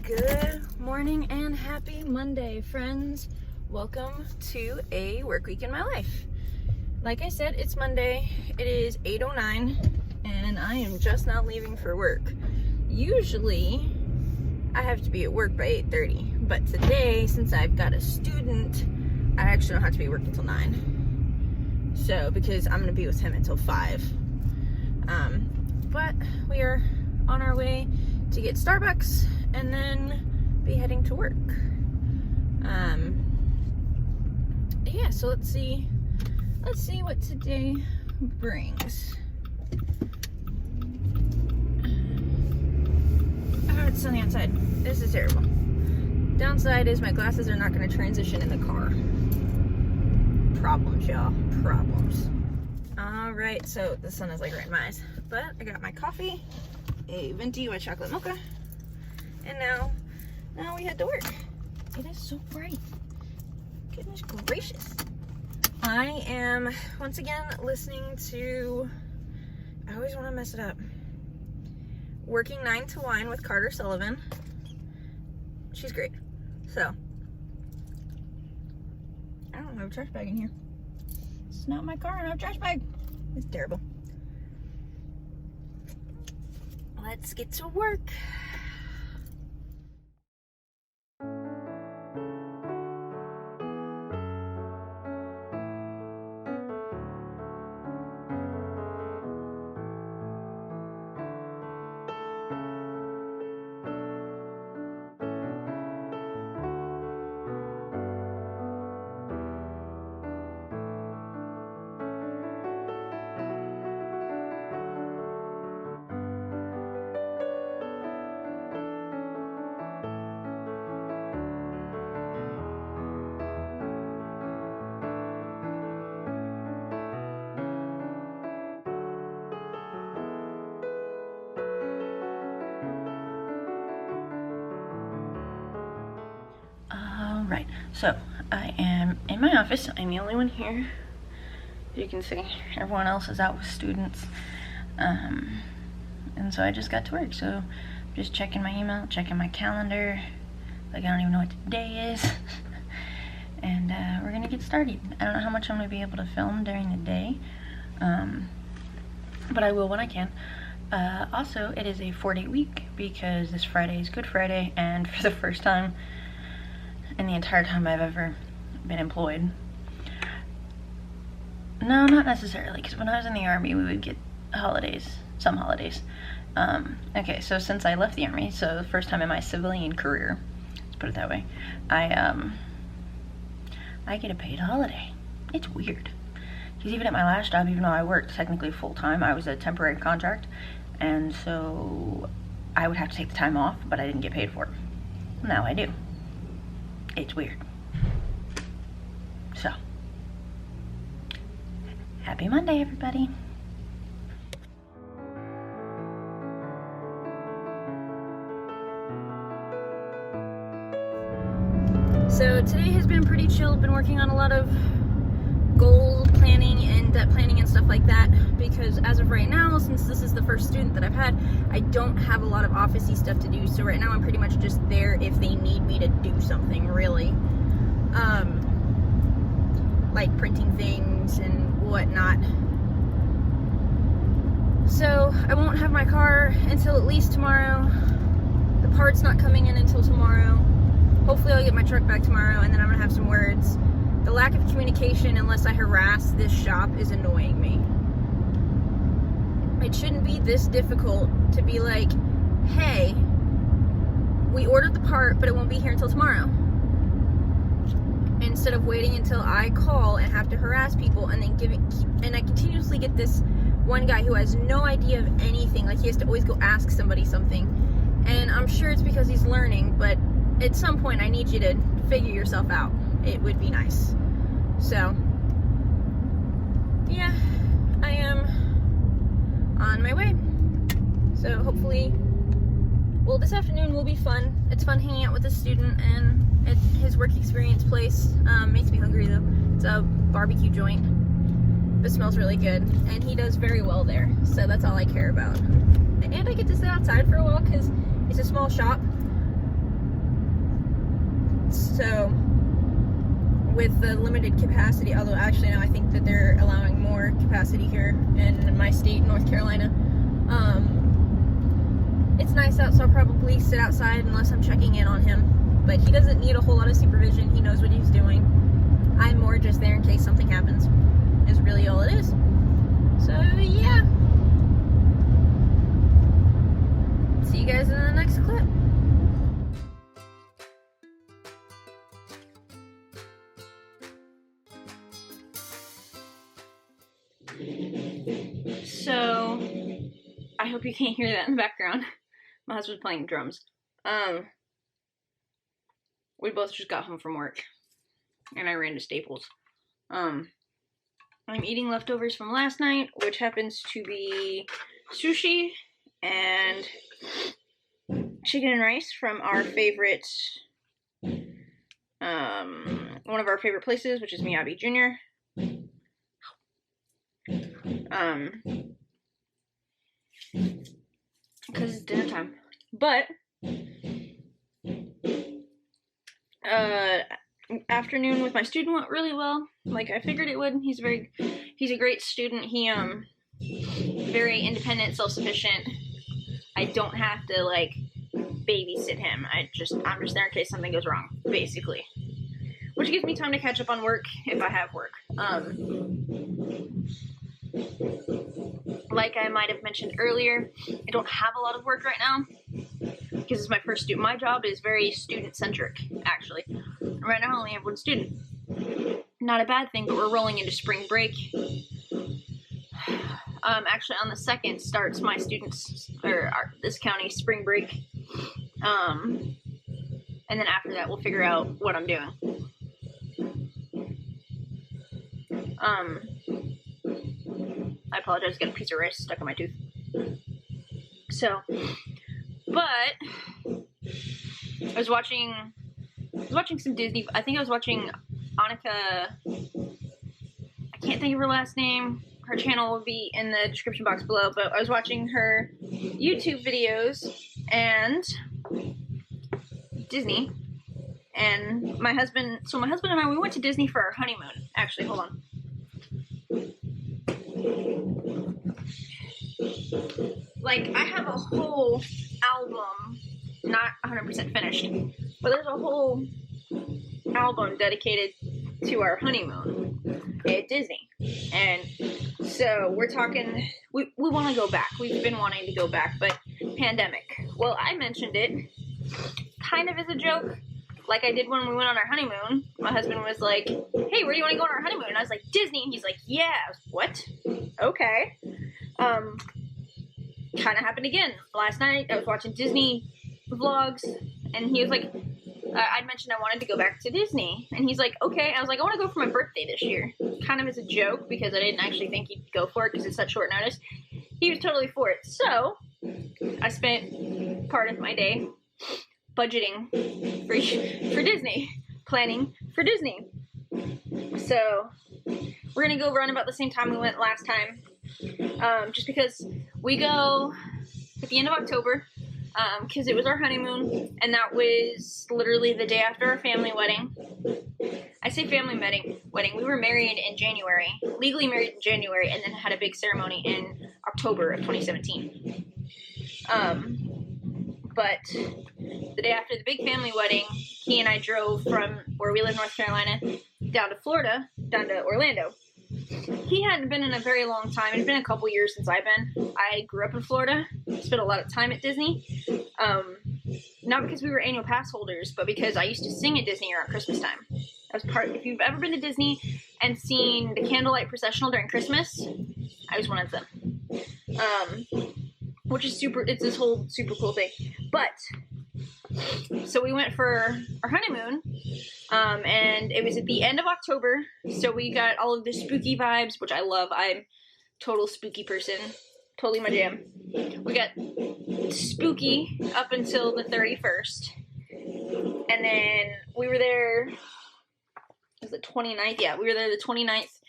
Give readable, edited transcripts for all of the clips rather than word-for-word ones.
Good morning and happy Monday, friends. Welcome to a work week in my life. Like I said, it's Monday. It is 8:09 and I am just now leaving for work. Usually I have to be at work by 8:30, but today, since I've got a student, I actually don't have to be at work until 9. So, because I'm gonna be with him until 5. But we are on our way to get Starbucks and then be heading to work. Yeah, so let's see what today brings. Oh, it's sunny outside. This is terrible. Downside is my glasses are not going to transition in the car. Problems, y'all. Problems. Alright, so the sun is like right in my eyes. But I got my coffee, a venti white chocolate mocha, and now we head to work. It is so bright. Goodness gracious. I am once again listening to, I always want to mess it up, Working 9 to Wine with Carter Sullivan. She's great. So, I don't have a trash bag in here. It's not my car, I don't have a trash bag. It's terrible. Let's get to work. Right, so I am in my office. I'm the only one here. You can see everyone else is out with students. And so I just got to work. So just checking my email, checking my calendar. Like I don't even know what today is. And we're gonna get started. I don't know how much I'm gonna be able to film during the day. But I will when I can. Also, it is a 4-day week because this Friday is Good Friday, and for the first time in the entire time I've ever been employed. No, not necessarily, because when I was in the Army, we would get holidays, some holidays. Okay, so since I left the Army, so the first time in my civilian career, let's put it that way, I get a paid holiday. It's weird. Because even at my last job, even though I worked technically full-time, I was a temporary contract, and so I would have to take the time off, but I didn't get paid for it. Now I do. It's weird. So, happy Monday, everybody. So today has been pretty chill. Been working on a lot of goal planning and debt planning and stuff like that, because as of right now, since this is the first student that I've had, I don't have a lot of office-y stuff to do. So right now I'm pretty much just there if they need me to do something, really. Like printing things and whatnot. So I won't have my car until at least tomorrow. The part's not coming in until tomorrow. Hopefully I'll get my truck back tomorrow, and then I'm gonna have some words. The lack of communication, unless I harass this shop, is annoying me. It shouldn't be this difficult to be like, hey, we ordered the part, but it won't be here until tomorrow. Instead of waiting until I call and have to harass people, and then and I continuously get this one guy who has no idea of anything. Like, he has to always go ask somebody something. And I'm sure it's because he's learning, but at some point I need you to figure yourself out. It would be nice. So, yeah, I am on my way. So hopefully, well, this afternoon will be fun. It's fun hanging out with a student and at his work experience place. Makes me hungry though. It's a barbecue joint. It smells really good, and he does very well there. So that's all I care about. And I get to sit outside for a while because it's a small shop. So with the limited capacity, although actually now I think that they're allowing more capacity here in my state, North Carolina, it's nice out, so I'll probably sit outside unless I'm checking in on him. But he doesn't need a whole lot of supervision. He knows what he's doing. I'm more just there in case something happens, is really all it is. So yeah. See you guys in the next clip. So, I hope you can't hear that in the background. My husband's playing drums. We both just got home from work, and I ran to Staples. I'm eating leftovers from last night, which happens to be sushi and chicken and rice from our favorite, one of our favorite places, which is Miyabi Jr. Because it's dinner time. But afternoon with my student went really well, like I figured it would. He's a great student. He very independent, self-sufficient. I don't have to like babysit him. I'm just there in case something goes wrong, basically, which gives me time to catch up on work if I have work. Like I might have mentioned earlier, I don't have a lot of work right now because it's my first student. My job is very student-centric, actually. Right now I only have one student. Not a bad thing, but we're rolling into spring break. Actually on the 2nd starts my students, or this county spring break. And then after that we'll figure out what I'm doing. I apologize, I got a piece of rice stuck in my tooth. So, but I was watching some Disney. I think I was watching Annika. I can't think of her last name. Her channel will be in the description box below, but I was watching her YouTube videos and Disney. And my husband and I, we went to Disney for our honeymoon. Actually, hold on. Like, I have a whole album, not 100% finished, but there's a whole album dedicated to our honeymoon at Disney. And so we're talking, we want to go back. We've been wanting to go back, but pandemic. Well, I mentioned it kind of as a joke, like I did when we went on our honeymoon. My husband was like, hey, where do you want to go on our honeymoon? And I was like, Disney. And he's like, yeah. I was, what? Okay. Kind of happened again. Last night, I was watching Disney vlogs, and he was like, I'd mentioned I wanted to go back to Disney. And he's like, okay. I was like, I want to go for my birthday this year. Kind of as a joke, because I didn't actually think he'd go for it, because it's such short notice. He was totally for it. So, I spent part of my day budgeting for Disney, planning for Disney. So, we're going to go around about the same time we went last time. Just because we go at the end of October, because it was our honeymoon, and that was literally the day after our family wedding. I say family wedding. We were married in January, legally married in January, and then had a big ceremony in October of 2017. But the day after the big family wedding, he and I drove from where we live, North Carolina, down to Florida, down to Orlando. He hadn't been in a very long time. It's been a couple years since I've been. I grew up in Florida, spent a lot of time at Disney. Not because we were annual pass holders, but because I used to sing at Disney around Christmas time. That was part. If you've ever been to Disney and seen the candlelight processional during Christmas, I was one of them. Which is super. It's this whole super cool thing. But so we went for our honeymoon, and it was at the end of October. So we got all of the spooky vibes, which I love. I'm a total spooky person. Totally my jam. We got spooky up until the 31st. And then we were there, was it 29th? Yeah, we were there the 29th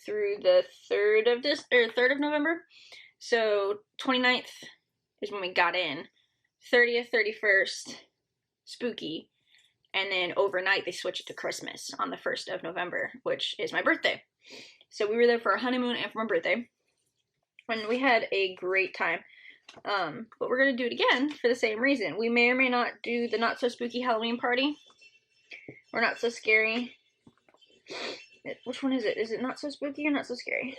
through the 3rd of November. So 29th is when we got in. 30th, 31st, spooky. And then overnight, they switch it to Christmas on the 1st of November, which is my birthday. So we were there for our honeymoon and for my birthday. And we had a great time. But we're going to do it again for the same reason. We may or may not do the Not So Spooky Halloween party. Or Not So Scary. Which one is it? Is it Not So Spooky or Not So Scary?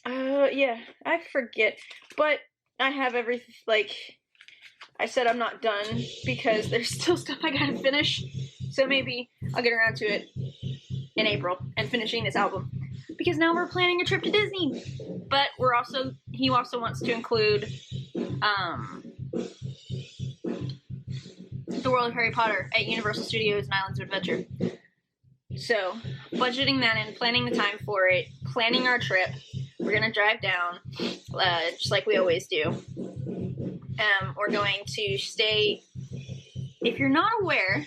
Yeah, I forget. But I have everything, like, I said I'm not done because there's still stuff I gotta finish. So maybe I'll get around to it in April and finishing this album. Because now we're planning a trip to Disney. But he also wants to include, the World of Harry Potter at Universal Studios and Islands of Adventure. So, budgeting that in, planning the time for it, planning our trip. We're gonna drive down, just like we always do. We're going to stay, if you're not aware,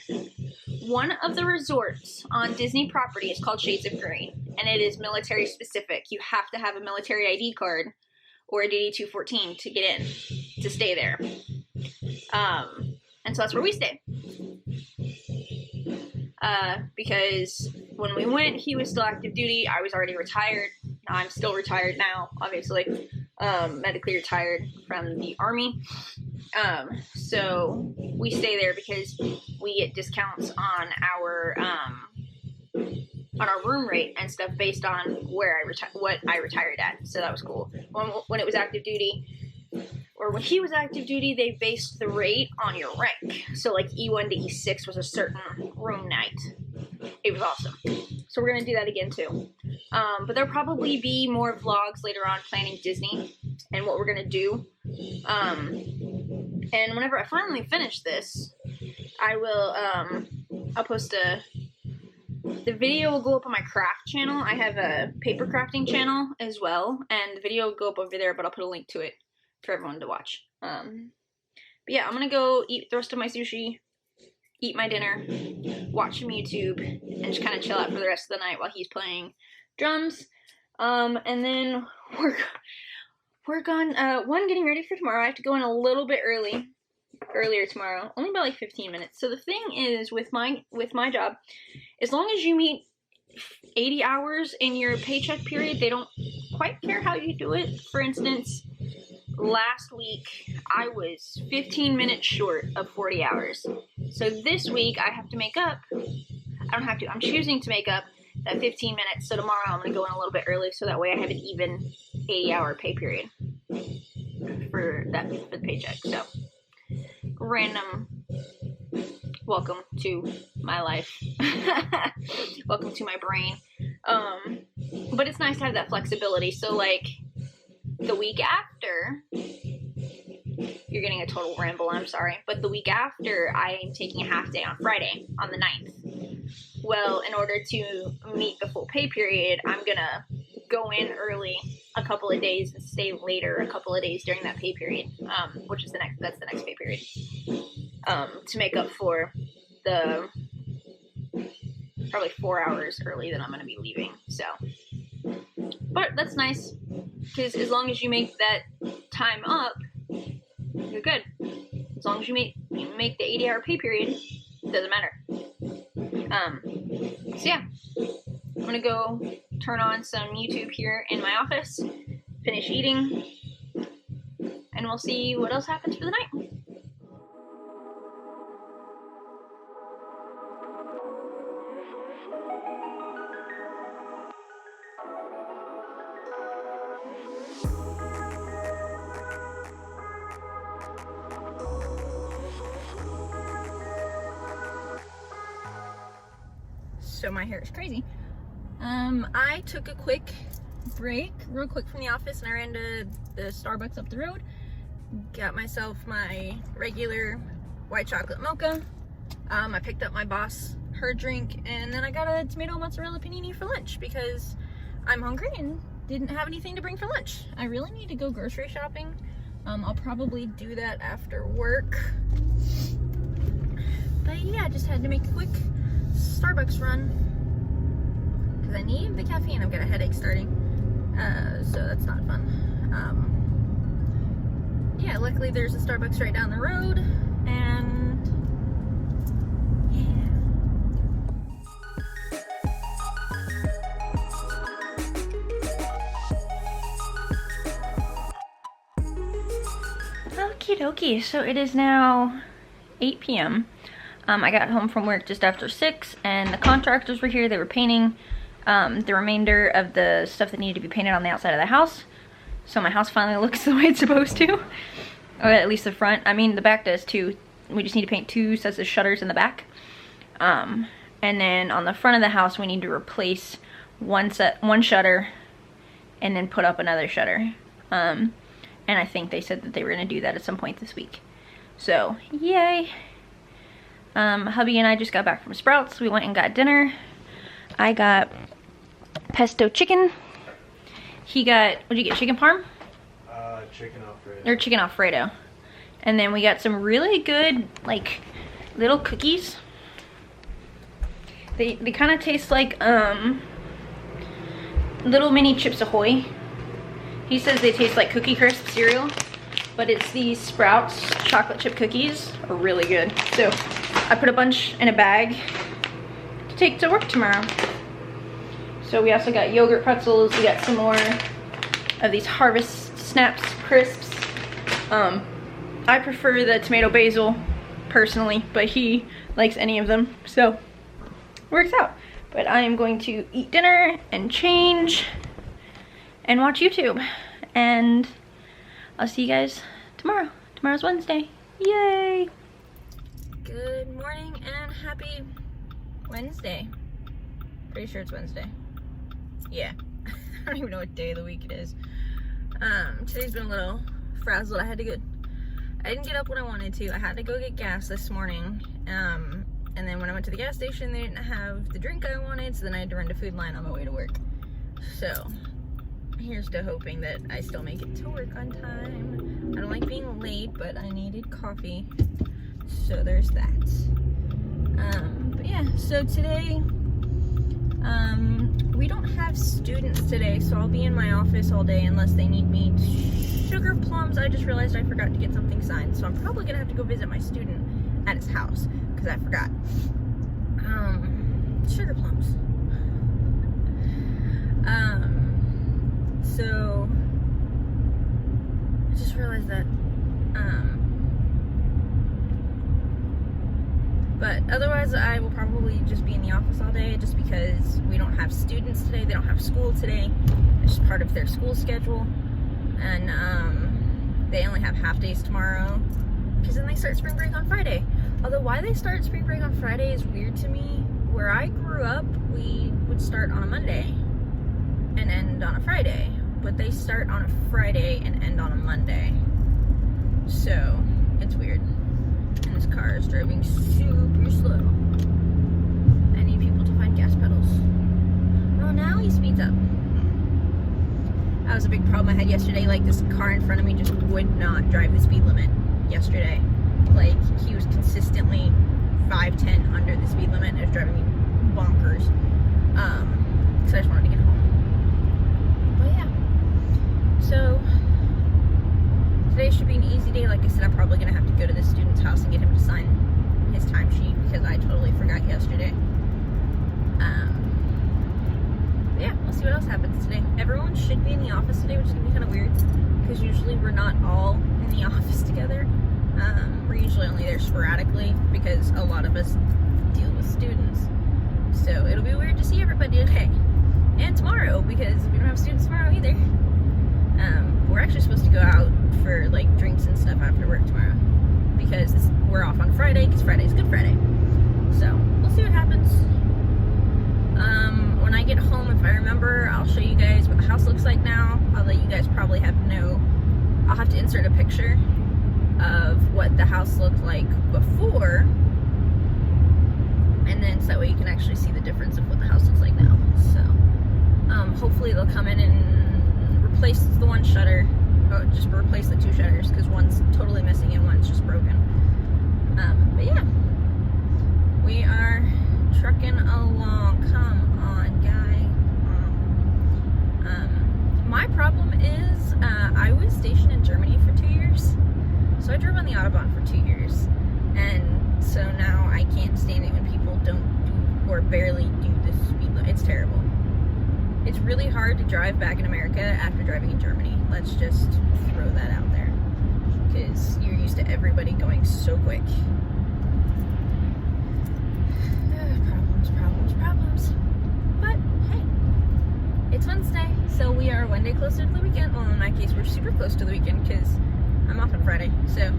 one of the resorts on Disney property is called Shades of Green, and it is military specific. You have to have a military ID card or a DD-214 to get in, to stay there. And so that's where we stay. Because when we went, he was still active duty. I was already retired. I'm still retired now, obviously. Medically retired from the Army. So we stay there because we get discounts on our room rate and stuff based on where what I retired at. So that was cool. When it was active duty, or when he was active duty, they based the rate on your rank. So like E1 to E6 was a certain room night. It was awesome. So we're going to do that again too. But there'll probably be more vlogs later on planning Disney and what we're going to do. And whenever I finally finish this, I will, I'll post the video will go up on my craft channel. I have a paper crafting channel as well, and the video will go up over there, but I'll put a link to it for everyone to watch. But yeah, I'm gonna go eat the rest of my sushi, eat my dinner, watch some YouTube, and just kind of chill out for the rest of the night while he's playing drums. And then we're gone, getting ready for tomorrow. I have to go in a little bit earlier tomorrow, only about like 15 minutes. So the thing is with my job, as long as you meet 80 hours in your paycheck period, they don't quite care how you do it. For instance, last week I was 15 minutes short of 40 hours. So this week I have to make up, I'm choosing to make up that 15 minutes. So tomorrow I'm going to go in a little bit early so that way I have an even 80-hour pay period for the paycheck. So random welcome to my life. Welcome to my brain. But it's nice to have that flexibility. So like the week after, you're getting a total ramble, I'm sorry, but the week after I'm taking a half day on Friday on the 9th. Well, in order to meet the full pay period, I'm gonna go in early a couple of days and stay later a couple of days during that pay period, which is that's the next pay period, to make up for the probably 4 hours early that I'm going to be leaving. So, but that's nice, because as long as you make that time up, you're good. As long as you make the 80-hour pay period, it doesn't matter. So yeah, I'm gonna go turn on some YouTube here in my office, finish eating, and we'll see what else happens for the night. So my hair is crazy. I took a quick break, real quick from the office, and I ran to the Starbucks up the road, got myself my regular white chocolate mocha. I picked up my boss her drink, and then I got a tomato mozzarella panini for lunch because I'm hungry and didn't have anything to bring for lunch. I really need to go grocery shopping. I'll probably do that after work. But yeah, I just had to make a quick Starbucks run because I need the caffeine. I've got a headache starting, so that's not fun. Yeah, luckily there's a Starbucks right down the road, And yeah. Okie dokie, so it is now 8 p.m. I got home from work just after 6, and the contractors were here. They were painting the remainder of the stuff that needed to be painted on the outside of the house. So my house finally looks the way it's supposed to. Or at least the front. I mean, the back does too. We just need to paint 2 sets of shutters in the back. And then on the front of the house, we need to replace one shutter and then put up another shutter. And I think they said that they were going to do that at some point this week. So, yay. Hubby and I just got back from Sprouts. We went and got dinner. I got pesto chicken. He got, what'd you get, chicken parm? Chicken Alfredo. Or chicken Alfredo. And then we got some really good, like, little cookies. They kind of taste like, little mini Chips Ahoy. He says they taste like Cookie Crisp cereal, but it's these Sprouts chocolate chip cookies are really good. So I put a bunch in a bag to take to work tomorrow. So we also got yogurt pretzels. We got some more of these Harvest Snaps crisps. I prefer the tomato basil personally, but he likes any of them, so works out. But I am going to eat dinner and change and watch YouTube, and I'll see you guys tomorrow. Tomorrow's Wednesday. Yay! Good morning and happy Wednesday. Pretty sure it's Wednesday. Yeah. I don't even know what day of the week it is. Today's been a little frazzled. I didn't get up when I wanted to. I had to go get gas this morning. And then when I went to the gas station, they didn't have the drink I wanted, so then I had to run to Food Line on my way to work. So here's to hoping that I still make it to work on time. I don't like being late, but I needed coffee. So there's that. But yeah, so today, we don't have students today, so I'll be in my office all day unless they need me. Sugar plums, I just realized I forgot to get something signed, so I'm probably gonna have to go visit my student at his house, because I forgot. Sugar plums. So I just realized that, but otherwise I will probably just be in the office all day, just because we don't have students today. They don't have school today. It's just part of their school schedule, and they only have half days tomorrow, because then they start spring break on Friday. Although why they start spring break on Friday is weird to me. Where I grew up, we would start on a Monday and end on a Friday, but they start on a Friday and end on a Monday. So it's weird. And this car is driving super slow. I need people to find gas pedals. Oh, now he speeds up. That was a big problem I had yesterday. Like, this car in front of me just would not drive the speed limit yesterday. Like, he was consistently 5-10 under the speed limit, and it was driving me bonkers. So I just wanted to get home. But yeah. So today should be an easy day. Like I said, I'm probably gonna have to go to the student's house and get him to sign his timesheet, because I totally forgot yesterday. But yeah, we'll see what else happens today. Everyone should be in the office today, which is gonna be kind of weird, because usually we're not all in the office together. We're usually only there sporadically, because a lot of us deal with students. So it'll be weird to see everybody today. And tomorrow, because we don't have students tomorrow either. We're actually supposed to go out for like drinks and stuff after work tomorrow, because we're off on Friday, because Friday's Good Friday. So we'll see what happens. When I get home, if I remember, I'll show you guys what the house looks like now. Although you guys probably I'll have to insert a picture of what the house looked like before, and then so that way you can actually see the difference of what the house looks like now. So hopefully they'll come in and replace the one shutter, or just replace the 2 shutters, because one's totally missing and one's just broken. But yeah, we are trucking along. Come on, guy. My problem is I was stationed in Germany for 2 years. So I drove on the Autobahn for 2 years, And so now I can't stand it when people don't do or barely do the speed limit. It's terrible. It's really hard to drive back in America after driving in Germany. Let's just throw that out there, because you're used to everybody going so quick. Problems. But hey, it's Wednesday, so we are one day closer to the weekend. Well, in my case, we're super close to the weekend because I'm off on Friday. So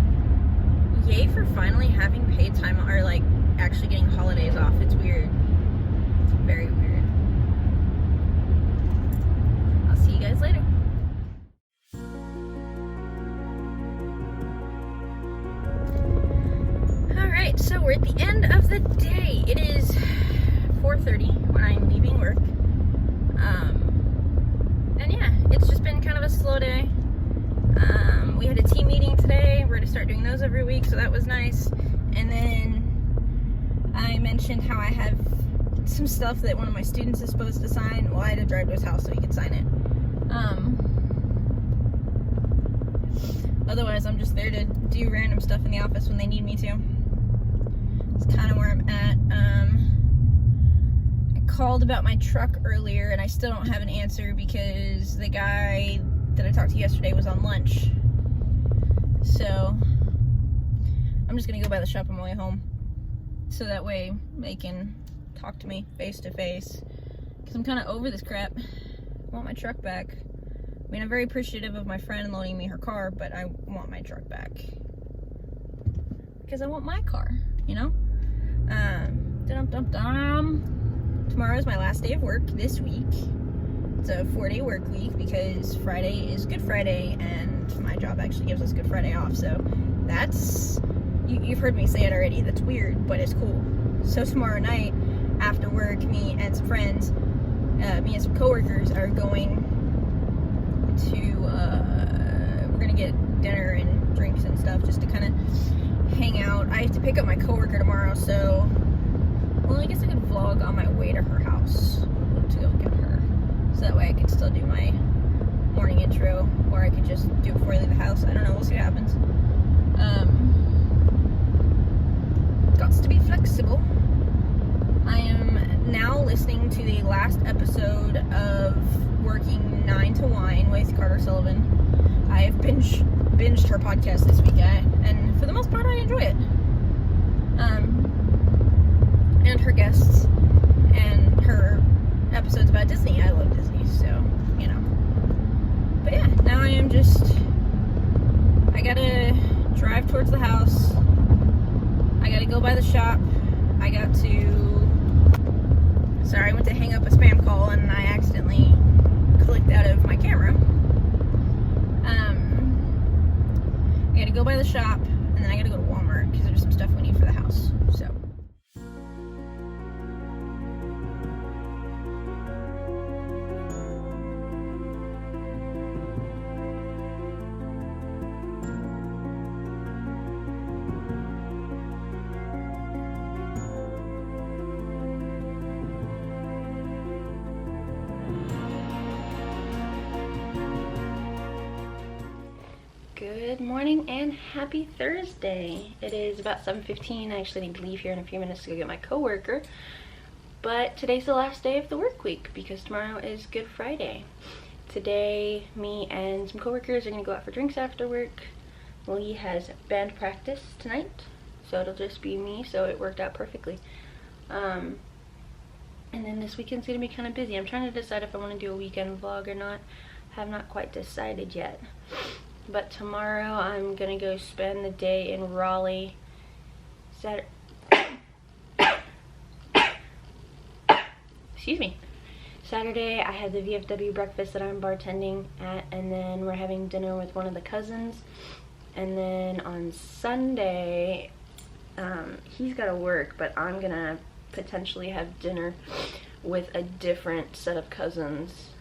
yay for finally having paid time, or like actually getting holidays off. It's weird. It's very weird. I'll see you guys later. Alright, so we're at the end of the day. It is 4:30 when I'm leaving work. And yeah, it's just been kind of a slow day. We had a team meeting today. We're going to start doing those every week, so that was nice. And then I mentioned how I have some stuff that one of my students is supposed to sign. Well, I had to drive to his house so he could sign it. Otherwise, I'm just there to do random stuff in the office when they need me to. It's kind of where I'm at. I called about my truck earlier, and I still don't have an answer because the guy that I talked to yesterday was on lunch. So I'm just gonna go by the shop on my way home, so that way they can talk to me face to face, because I'm kind of over this crap. I want my truck back. I mean, I'm very appreciative of my friend loaning me her car, but I want my truck back because I want my car, you know? Tomorrow is my last day of work this week. It's a 4-day work week because Friday is Good Friday, and my job actually gives us Good Friday off. So that's, you've heard me say it already. That's weird, but it's cool. So tomorrow night after work, me and some friends, me and some coworkers are going to, we're gonna get dinner and drinks and stuff just to kind of hang out. I have to pick up my coworker tomorrow, so, well, I guess I could vlog on my way to her house to go get her. So that way I can still do my morning intro, or I could just do it before I leave the house. I don't know, we'll see what happens. Gots to be flexible. I am now listening to the last episode of Working 9 to Wine with Carter Sullivan. I have binged her podcast this week, and for the most part I enjoy it. And her guests, and her episodes about Disney. I love Disney, so, you know. But yeah, now I gotta drive towards the house. I gotta go by the shop. I went to hang up a spam call and I accidentally clicked out of my camera. I gotta go by the shop, and then I gotta go to Walmart because there's some stuff we need for the house, so. Good morning and happy Thursday. It is about 7:15. I actually need to leave here in a few minutes to go get my coworker. But today's the last day of the work week because tomorrow is Good Friday. Today, me and some coworkers are gonna go out for drinks after work. Lee has band practice tonight, so it'll just be me, so it worked out perfectly. And then this weekend's gonna be kind of busy. I'm trying to decide if I want to do a weekend vlog or not. Have not quite decided yet. But tomorrow I'm gonna go spend the day in Raleigh. Excuse me. Saturday I had the VFW breakfast that I'm bartending at, and then we're having dinner with one of the cousins. And then on Sunday, he's gotta work, but I'm gonna potentially have dinner with a different set of cousins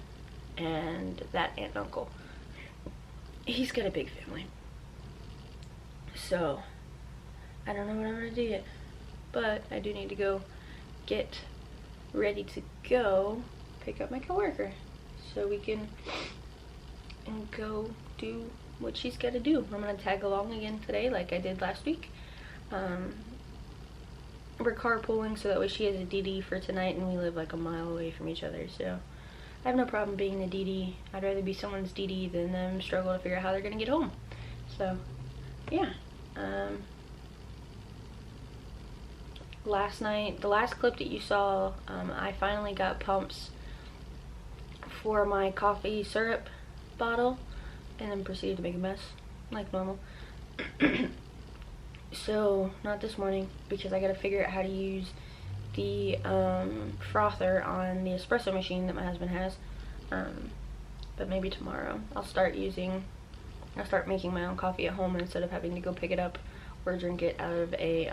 and that aunt and uncle. He's got a big family, so I don't know what I'm gonna do yet, but I do need to go get ready to go pick up my coworker so we can go do what she's got to do. I'm gonna tag along again today like I did last week. we're carpooling so that way she has a DD for tonight, and we live like a mile away from each other, so I have no problem being the DD. I'd rather be someone's DD than them struggle to figure out how they're gonna get home. So yeah. Last night, the last clip that you saw, I finally got pumps for my coffee syrup bottle and then proceeded to make a mess like normal. So not this morning, because I gotta figure out how to use the frother on the espresso machine that my husband has. But maybe tomorrow I'll start making my own coffee at home instead of having to go pick it up or drink it out of a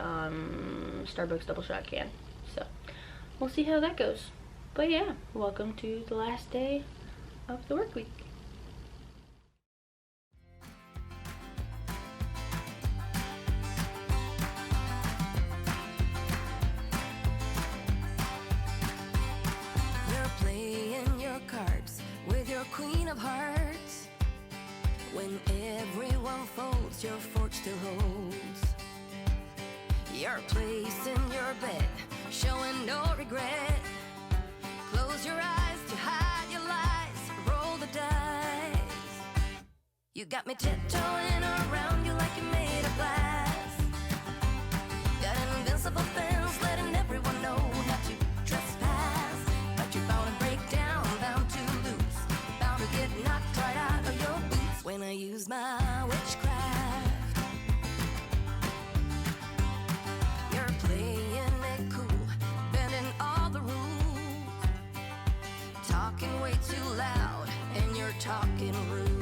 Starbucks double shot can. So we'll see how that goes. But yeah, welcome to the last day of the work week. You're playing your cards with your queen of hearts. When everyone folds, your fork still holds. You're placing your bet, showing no regret. Close your eyes to hide your lies, roll the dice. You got me tiptoeing around you like you're made of glass. Got an invincible fence, letting everyone know not to trespass. But you're bound to break down, bound to lose, bound to get knocked right out of your boots when I use my witchcraft. You're playing it cool, bending all the rules, talking way too loud, and you're talking rude.